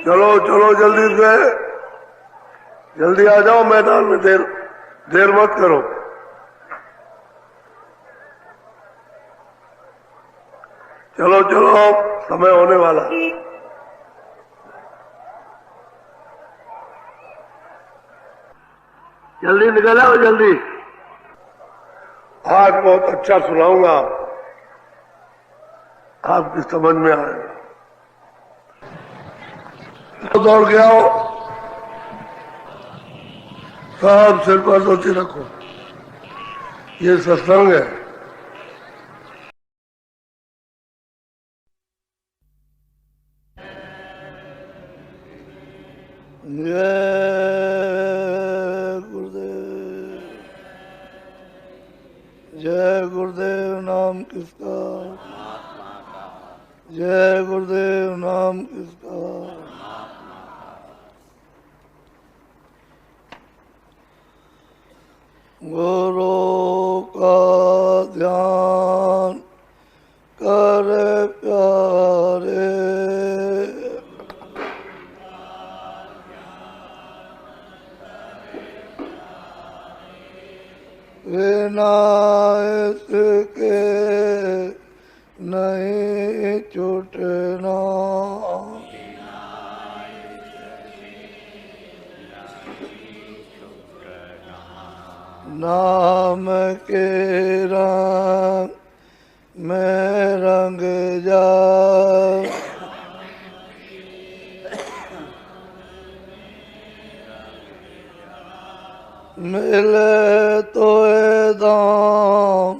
चलो चलो जल्दी से, जल्दी आ जाओ मैदान में, देर मत करो। चलो चलो, समय होने वाला है। जल्दी निकल आओ, जल्दी। आज बहुत अच्छा सुनाऊंगा, आपकी समझ में आएगा। दौड़ के आओ, सब सिर पर धोती रखो, ये सत्संग है। जय गुरुदेव, जय गुरुदेव नाम किसका, जय गुरुदेव नाम किसका। गुरु का ध्यान कर प्यारे, बिना इसके नहीं छूटना, नाम के रंग में रंग जाए, मिले तो दाम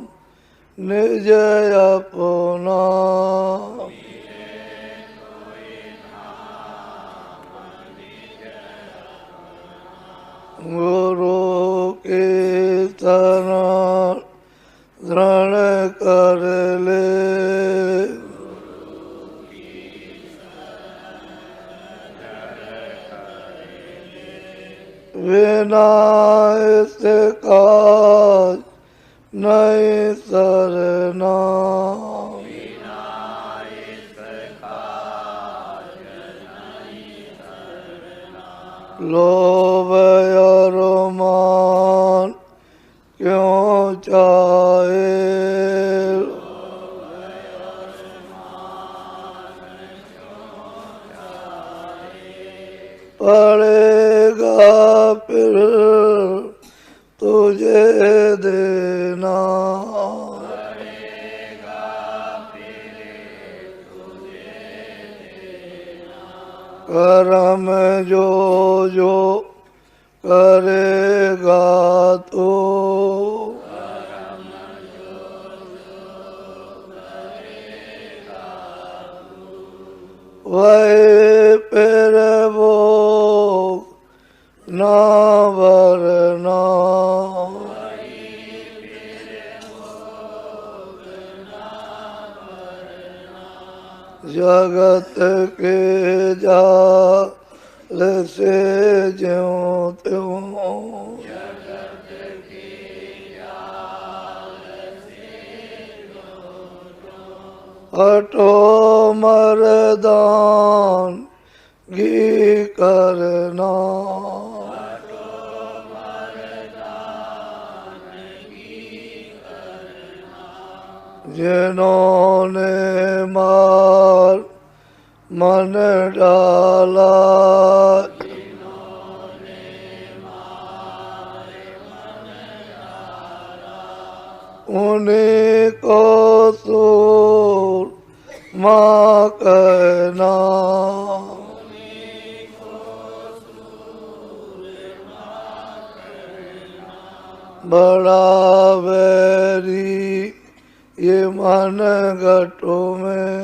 निज अपना, गुरु की शरण दृढ़ कर ले, बिना इसका नहीं सरना, लोभ और मान क्यों चाहे, पड़ेगा फिर तुझे देना, कर्म जो जो करेगा तो, वही फिर वो ना वरना, जगत के जाल से ज्यों त्यों, हटो मर्दान घी करना, जिन्होंने मार मन डाला, उन्हीं को सूर माँ कहना, बड़ा वैरी ये मन घटों में,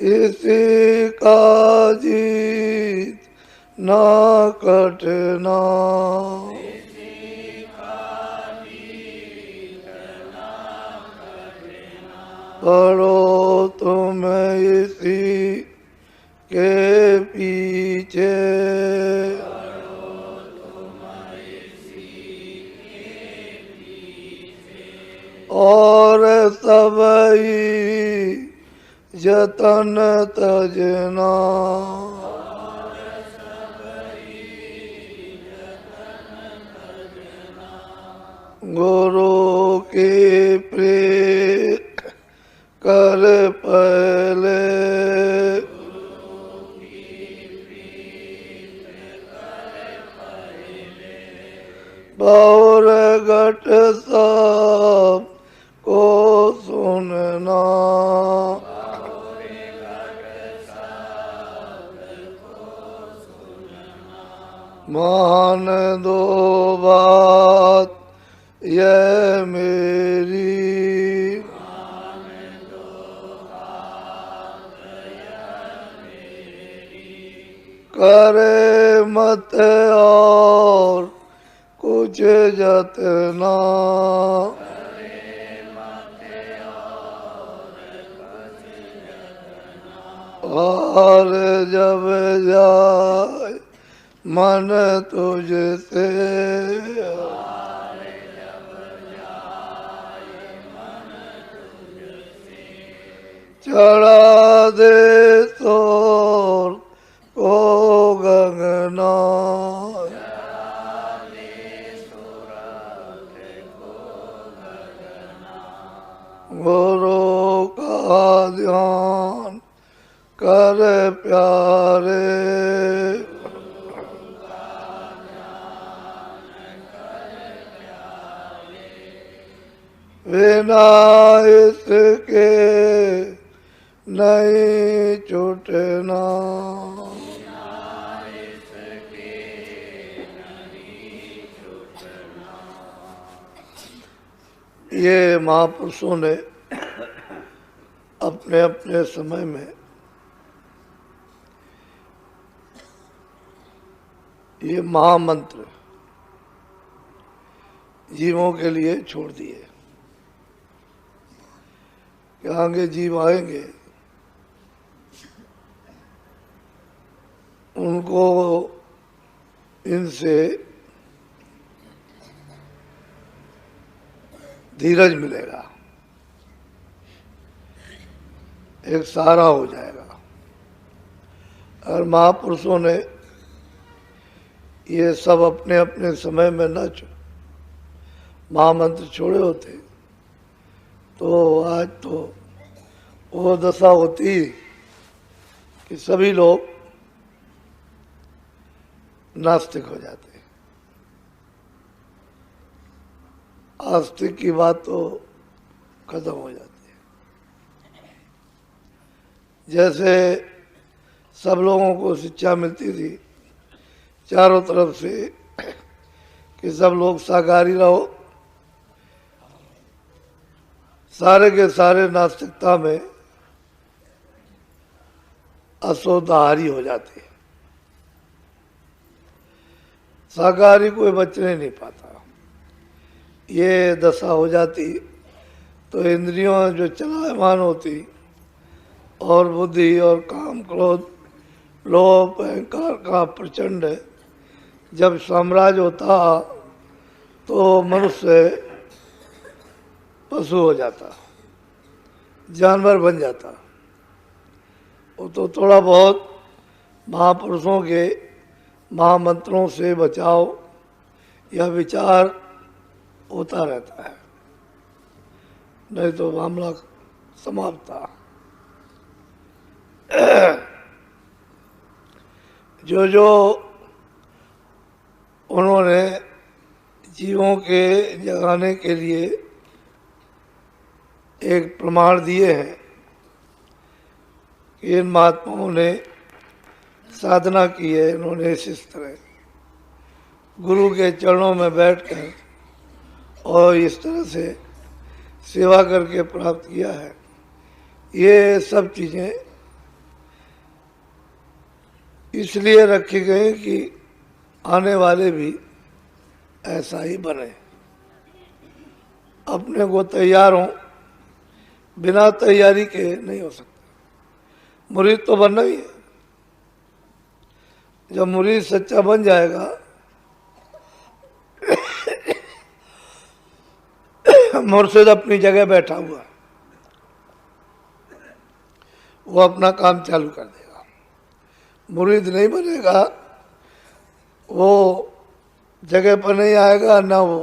इसी का जीत ना कटना, पढ़ो तुम इसी के पीछे, और और सबई जतन तजना, गुरु की प्रीत कर पहले, और घट सब को सुनना, मान दो बात ये मेरी, करे मत और कुछ जतना, और जब जाए मन तुझसे, चढ़ा दे सोर को गगना, गुरु का ध्यान कर प्यारे, बिना इसके नहीं छूटना, ये महापुरुषों ने अपने अपने समय में ये महामंत्र जीवों के लिए छोड़ दिए कि आगे जीव आएंगे उनको इनसे धीरज मिलेगा, एक सहारा हो जाएगा। और महापुरुषों ने ये सब अपने अपने समय में न महामंत्र छोड़े होते तो आज तो वो दशा होती कि सभी लोग नास्तिक हो जाते। आस्तिक की बात तो खत्म हो जाती है। जैसे सब लोगों को शिक्षा मिलती थी चारों तरफ से कि सब लोग शाकाहारी रहो, सारे के सारे नास्तिकता में अशुद्धाहारी हो जाते। शाकाहारी कोई बचने नहीं पाता। ये दशा हो जाती तो इंद्रियों जो चलायमान होती और बुद्धि और काम क्रोध लोभ अहंकार का प्रचंड जब साम्राज्य होता तो मनुष्य पशु हो जाता, जानवर बन जाता। वो तो थोड़ा बहुत महापुरुषों के महामंत्रों से बचाव या विचार होता रहता है, नहीं तो मामला समाप्त था। जो जो उन्होंने जीवों के जगाने के लिए एक प्रमाण दिए हैं कि इन महात्माओं ने साधना की है, इन्होंने इस तरह गुरु के चरणों में बैठकर और इस तरह से सेवा करके प्राप्त किया है। ये सब चीज़ें इसलिए रखी गई कि आने वाले भी ऐसा ही बने, अपने को तैयार हों, बिना तैयारी के नहीं हो सकता। मुरीद तो बनना ही है। जब मुरीद सच्चा बन जाएगा मुर्शिद अपनी जगह बैठा हुआ है, वो अपना काम चालू कर देगा। मुरीद नहीं बनेगा, वो जगह पर नहीं आएगा, ना वो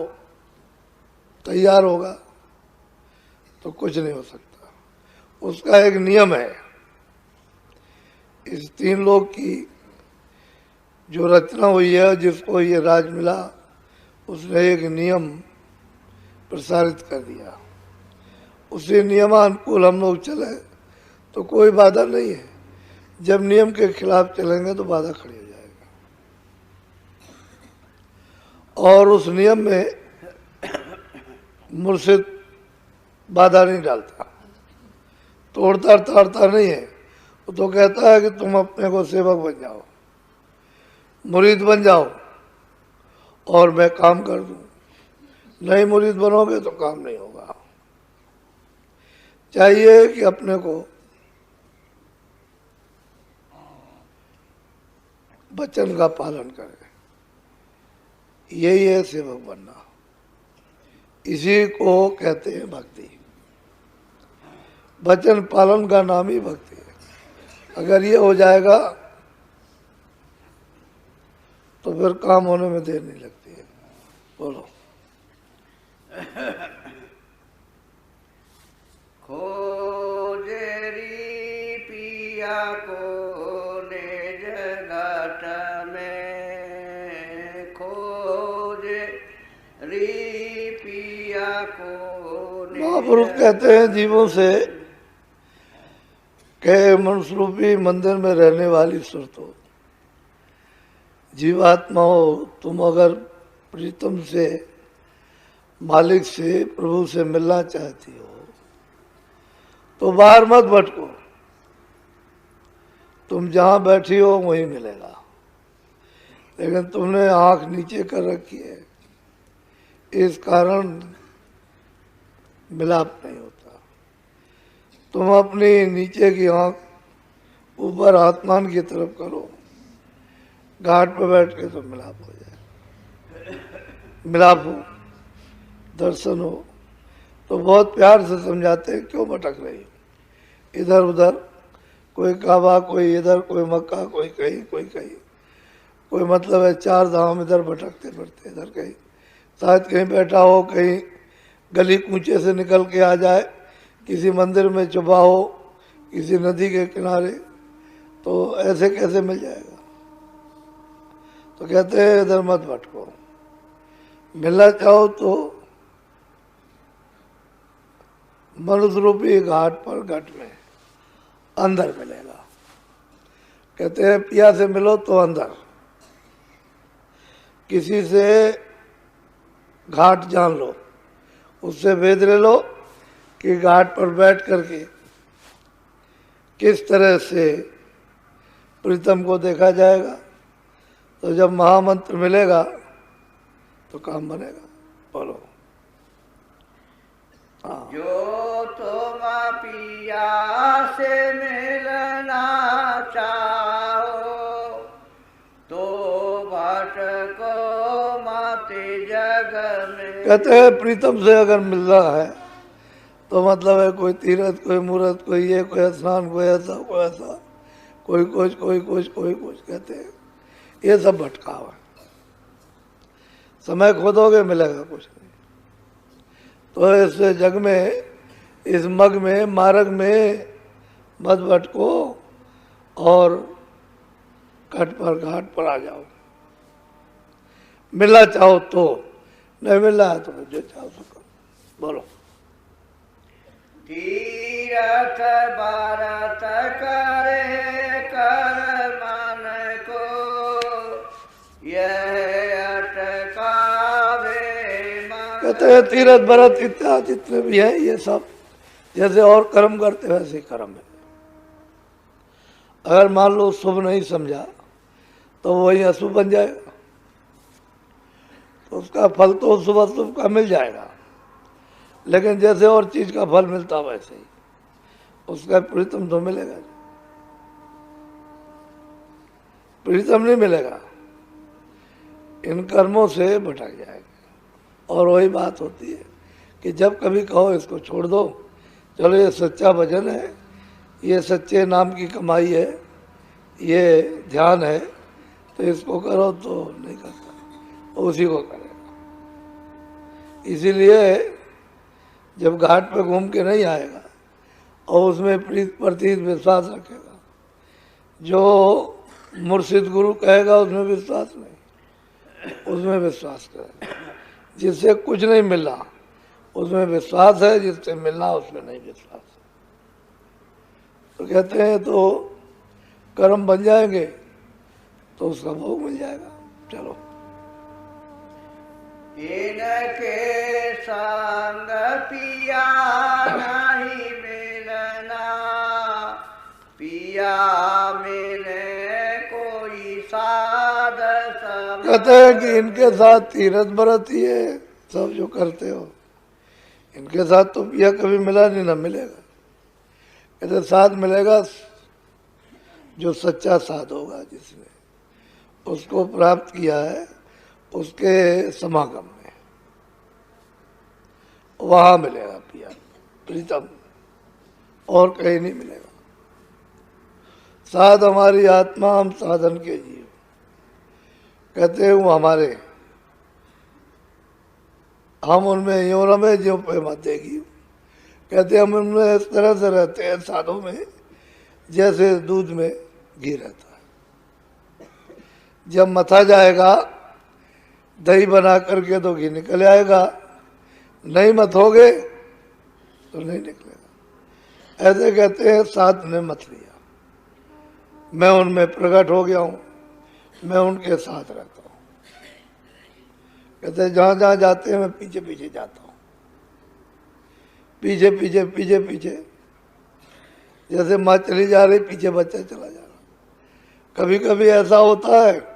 तैयार होगा, तो कुछ नहीं हो सकता। उसका एक नियम है। इस तीन लोक की जो रचना हुई है, जिसको ये राज मिला, उसने एक नियम प्रसारित कर दिया। उसी नियमानुकूल हम लोग चले तो कोई बाधा नहीं है। जब नियम के खिलाफ चलेंगे तो बाधा खड़ी हो जाएगी। और उस नियम में मुर्शिद बाधा नहीं डालता, तोड़ता ताड़ता नहीं है। वो तो कहता है कि तुम अपने को सेवक बन जाओ, मुरीद बन जाओ और मैं काम कर दूं। नहीं मुरीद बनोगे तो काम नहीं होगा। चाहिए कि अपने को वचन का पालन करें, यही है सेवक बनना। इसी को कहते हैं भक्ति। वचन पालन का नाम ही भक्ति है। अगर ये हो जाएगा तो फिर काम होने में देर नहीं लगती है। बोलो। खोजेरी पिया को निज घाट में, खोजेरी पिया को। महापुरुष कहते हैं जीवों से के मनुष्य रूपी मंदिर में रहने वाली सुरतो, जीवात्मा हो, तुम अगर प्रीतम से, मालिक से, प्रभु से मिलना चाहती हो तो बाहर मत भटको। तुम जहां बैठी हो वहीं मिलेगा। लेकिन तुमने आंख नीचे कर रखी है, इस कारण मिलाप नहीं होता। तुम अपनी नीचे की आंख ऊपर आसमान की तरफ करो, घाट पर बैठ के तो मिलाप हो जाए। मिलाप हो, दर्शन हो। तो बहुत प्यार से समझाते हैं, क्यों भटक रही हो इधर उधर, कोई काबा, कोई इधर, कोई मक्का, कोई कहीं, कोई कहीं। कोई मतलब है 4 धाम इधर भटकते फिरते, इधर कहीं, शायद कहीं बैठा हो, कहीं गली कूचे से निकल के आ जाए, किसी मंदिर में छुपा हो, किसी नदी के किनारे, तो ऐसे कैसे मिल जाएगा। तो कहते हैं इधर मत भटको, मिलना चाहो तो मनुष्य रूपी घाट पर, घट में अंदर मिलेगा। कहते हैं पिया से मिलो तो अंदर, किसी से घाट जान लो, उससे वेद ले लो कि घाट पर बैठ करके किस तरह से प्रीतम को देखा जाएगा। तो जब महामंत्र मिलेगा तो काम बनेगा। बोलो। हाँ। जो तुम पिया से मिलना चाहो तो भटको मत जग में। कहते हैं प्रीतम से अगर मिल रहा है तो मतलब है कोई तीर्थ, कोई मूर्त, कोई ये, कोई स्नान, कोई ऐसा, कोई ऐसा, कोई कुछ, कोई कुछ, कोई कुछ। कहते हैं ये सब भटकाव है। समय खोदोगे मिलेगा कुछ नहीं। तो इस जग में, इस मग में, मार्ग में मत भटको और घाट पर आ जाओ। मिलना चाहो तो, नहीं मिलना है तो जो चाहो सो करो। बोलो। तीरथ भारत करे कर मन को, यह अटकावे मन। कहते हैं तीरथ भरत इत्यादि जितने भी हैं ये सब जैसे और कर्म करते वैसे कर्म है। अगर मान लो शुभ नहीं समझा तो वही अशुभ बन जाएगा, तो उसका फल तो शुभ अशुभ का मिल जाएगा। लेकिन जैसे और चीज का फल मिलता वैसे ही उसका प्रीतम तो मिलेगा, प्रीतम नहीं मिलेगा। इन कर्मों से भटक जाएगा। और वही बात होती है कि जब कभी कहो इसको छोड़ दो, चलो ये सच्चा भजन है, ये सच्चे नाम की कमाई है, ये ध्यान है, तो इसको करो, तो नहीं करता, उसी को करेगा। इसीलिए जब घाट पे घूम के नहीं आएगा और उसमें प्रीत प्रतीत विश्वास रखेगा, जो मुर्शिद गुरु कहेगा उसमें विश्वास नहीं, उसमें विश्वास करेगा। जिससे कुछ नहीं मिला उसमें विश्वास है, जिससे मिलना उसमें नहीं विश्वास है। तो कहते हैं तो कर्म बन जाएंगे तो उसका भोग मिल जाएगा। चलो, इनके संग पिया नहीं मिलना, पिया मिले कोई साध सम। कहते हैं कि इनके साथ तीरथ बरतिए, सब जो करते हो इनके साथ तो पिया कभी मिला नहीं, ना मिलेगा। कहते साथ मिलेगा जो सच्चा साथ होगा, जिसने उसको प्राप्त किया है उसके समागम में, वहां मिलेगा पिया प्रीतम, और कहीं नहीं मिलेगा। साथ हमारी आत्मा, हम साधन के जीव। कहते हैं वो हमारे, हम उनमें यूं रमे ज्यों पे मत देगी। कहते हम उनमें इस तरह से रहते हैं साधों में जैसे दूध में घी रहता है। जब मथा जाएगा दही बना करके तो घी निकल आएगा, नहीं मथोगे तो नहीं निकलेगा। ऐसे कहते हैं साथ ने मत लिया, मैं उनमें प्रकट हो गया हूँ, मैं उनके साथ रहता हूँ। कहते हैं जहाँ जहाँ जाते हैं मैं पीछे पीछे जाता हूँ, पीछे पीछे पीछे पीछे, जैसे माँ चली जा रही पीछे बच्चा चला जा रहा। कभी कभी ऐसा होता है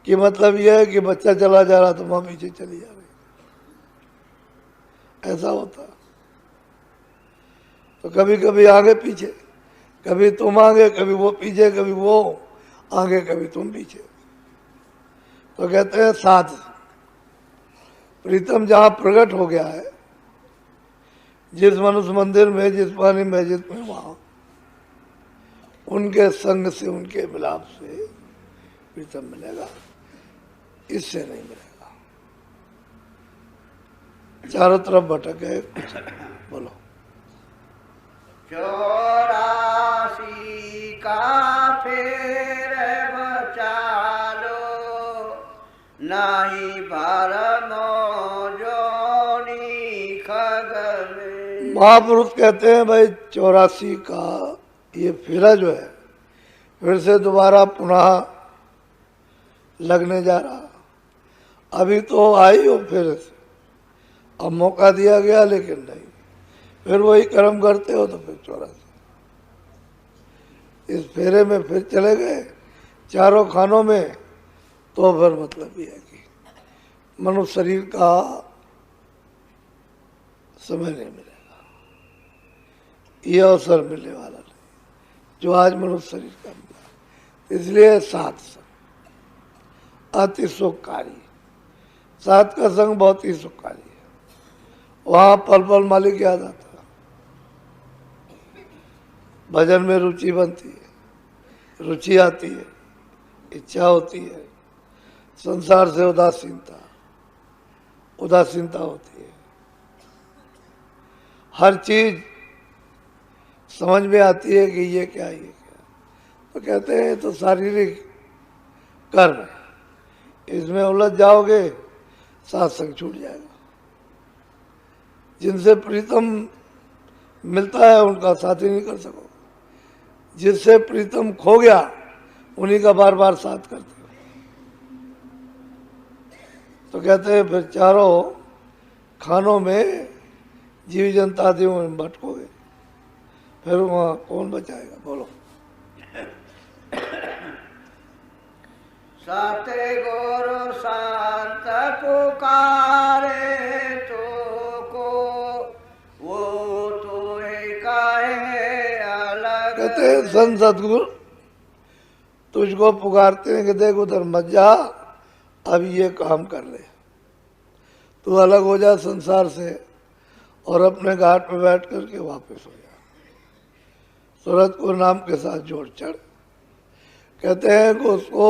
कि मतलब यह है कि बच्चा चला जा रहा तो माँ पीछे चली जा रही, ऐसा होता है। तो कभी कभी आगे पीछे, कभी तुम आगे, कभी वो पीछे, कभी वो आगे, कभी तुम पीछे। तो कहते हैं साथ प्रीतम जहाँ प्रकट हो गया है, जिस मनुष्य मंदिर में, जिस पानी मस्जिद में, वहाँ उनके संग से, उनके मिलाप से प्रीतम मिलेगा, इससे नहीं मिलेगा। चारों तरफ भटक है। बोलो, 84 का फेर बचालो, नहीं भरमो जोनी खग में। महापुरुष कहते हैं भाई 84 का ये फेरा जो है फिर से दोबारा पुनः लगने जा रहा। अभी तो आई हो फिर से, अब मौका दिया गया लेकिन नहीं, फिर वही कर्म करते हो तो फिर 84 इस फेरे में फिर चले गए चारों खानों में। तो फिर मतलब ये है कि मनुष्य शरीर का समय नहीं मिलेगा, ये अवसर मिलने वाला नहीं जो आज मनुष्य शरीर का मिला। इसलिए साथ संग अति सुखकारी, साथ का संग बहुत ही सुखकारी है। वहां पल पल मालिक याद आता है, भजन में रुचि बनती है, रुचि आती है, इच्छा होती है, संसार से उदासीनता होती है, हर चीज समझ में आती है कि ये क्या, ये क्या। तो कहते हैं तो शारीरिक कर्म है, इसमें उलझ जाओगे सत्संग छूट जाएगा। जिनसे प्रीतम मिलता है उनका साथ ही नहीं कर सको, जिससे प्रीतम खो गया उन्हीं का बार बार साथ करते हो। तो कहते हैं फिर चारों खानों में जीव जनता आदियों में भटकोगे, फिर वहां कौन बचाएगा। बोलो, सत्य गुरु संत पुकारे तो को, वो तो कहे अलग। कहते हैं संत सतगुरु तुझको पुकारते हैं कि देख उधर मत जा, अब ये काम कर ले, तू अलग हो जा संसार से और अपने घाट पे बैठ करके वापस हो जा। सूरत को नाम के साथ जोड़ चढ़। कहते हैं कि उसको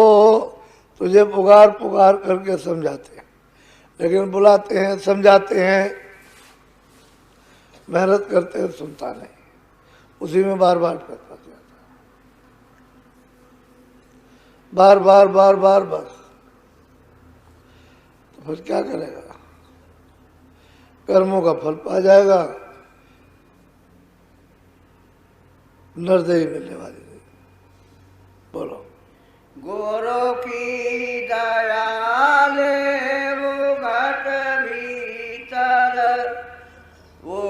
तुझे पुकार पुकार करके समझाते हैं, लेकिन बुलाते हैं, समझाते हैं, मेहनत करते हैं, सुनता नहीं, उसी में बार बार करता जाता, बार बार बार बार बस। तो फिर क्या करेगा? कर्मों का फल पा जाएगा, नरदेही मिलने वाली नहीं। बोलो। गुरु की दया ले वो घट भीतर, वो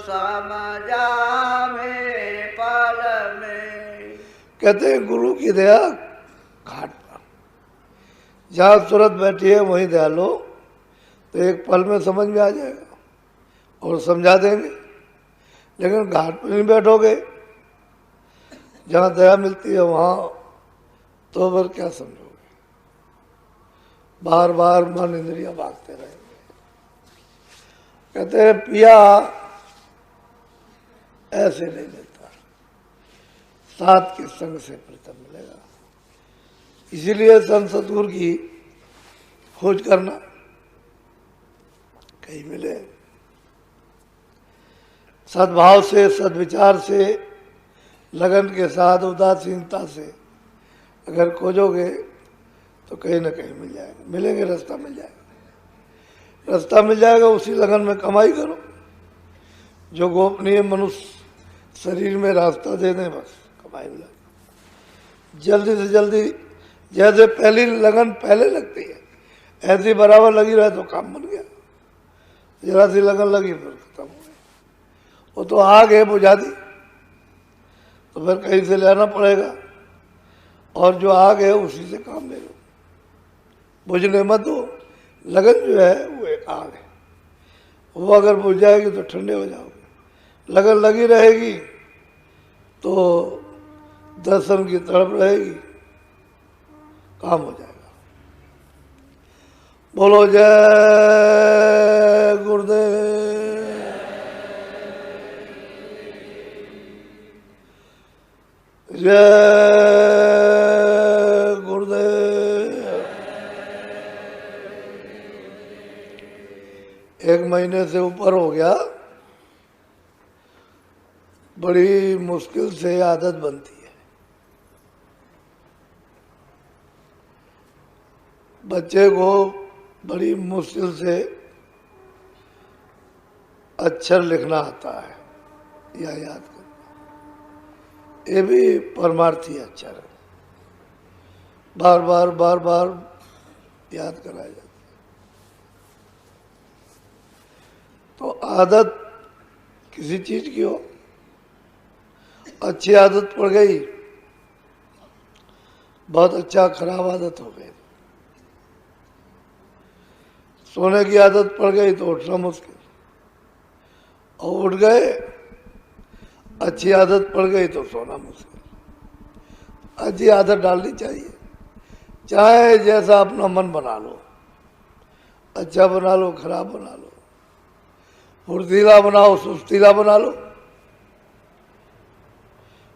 समझा में पल में। कहते हैं गुरु की दया घाट पर, जहाँ सूरत बैठी है वहीं दया लो, तो एक पल में समझ में आ जाएगा और समझा देंगे। लेकिन घाट पर नहीं बैठोगे, जहाँ दया मिलती है वहाँ तो फिर क्या समझोगे? बार बार मन इंद्रिया भागते रहेंगे। कहते हैं पिया ऐसे नहीं मिलता, साथ के संग से प्रीतम मिलेगा। इसीलिए संत सतगुरु की खोज करना, कहीं मिले सद्भाव से, सद्विचार से, लगन के साथ, उदासीनता से अगर खोजोगे तो कहीं ना कहीं मिल जाएगा, मिलेंगे, रास्ता मिल जाएगा, रास्ता मिल जाएगा। उसी लगन में कमाई करो, जो गोपनीय मनुष्य शरीर में रास्ता दे दें, बस कमाई मिल जाएगी। जल्दी से जल्दी, जैसे पहली लगन पहले लगती है, ऐसी बराबर लगी रहे तो काम बन गया। जरा सी लगन लगी फिर खत्म हो गई, वो तो आग है बुझा दी, तो फिर कहीं से लेना पड़ेगा, और जो आग है उसी से काम ले लो, बुझने मत दो। लगन जो है वो एक आग है, वो अगर बुझ जाएगी तो ठंडे हो जाओगे। लगन लगी रहेगी तो दर्शन की तड़प रहेगी, काम हो जाएगा। बोलो जय गुरुदेव। जय गुरुदेव। 1 महीने से ऊपर हो गया, बड़ी मुश्किल से आदत बनती है। बच्चे को बड़ी मुश्किल से अक्षर लिखना आता है या याद करना, ये भी परमार्थी अक्षर है, बार बार बार बार याद कराया जाता है। तो आदत किसी चीज की हो, अच्छी आदत पड़ गई, बहुत अच्छा, खराब आदत हो गई। सोने की आदत पड़ गई तो उठना मुश्किल, और उठ गए, अच्छी आदत पड़ गई तो सोना मुश्किल। अच्छी आदत डालनी चाहिए, चाहे जैसा अपना मन बना लो, अच्छा बना लो, खराब बना लो, फुर्तीला बनाओ, सुस्तीला बना लो।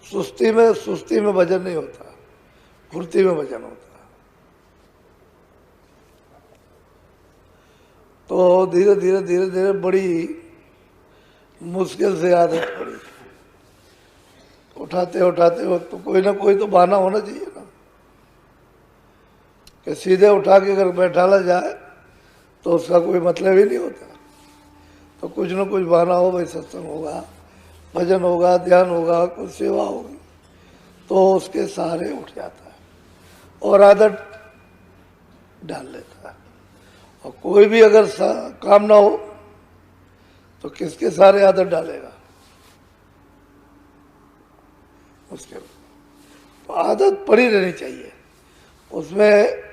सुस्ती में वजन नहीं होता, फुर्ती में वजन होता। तो धीरे धीरे धीरे धीरे बड़ी मुश्किल से आदत पड़ी। उठाते उठाते वक्त तो कोई ना कोई तो बहाना होना चाहिए ना, कि सीधे उठा के अगर बैठाला जाए तो उसका कोई मतलब ही नहीं होता। तो कुछ ना कुछ बहाना हो, भाई सत्संग होगा, भजन होगा, ध्यान होगा, कुछ सेवा होगी, तो उसके सहारे उठ जाता है और आदत डाल लेता है। और कोई भी अगर काम ना हो तो किसके सहारे आदत डालेगा? उसके। तो आदत पड़ी रहनी चाहिए, उसमें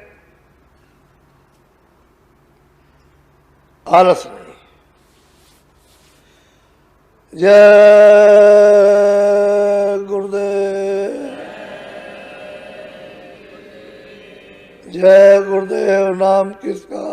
आलस नहीं। जय गुरुदेव। जय गुरुदेव। नाम किसका?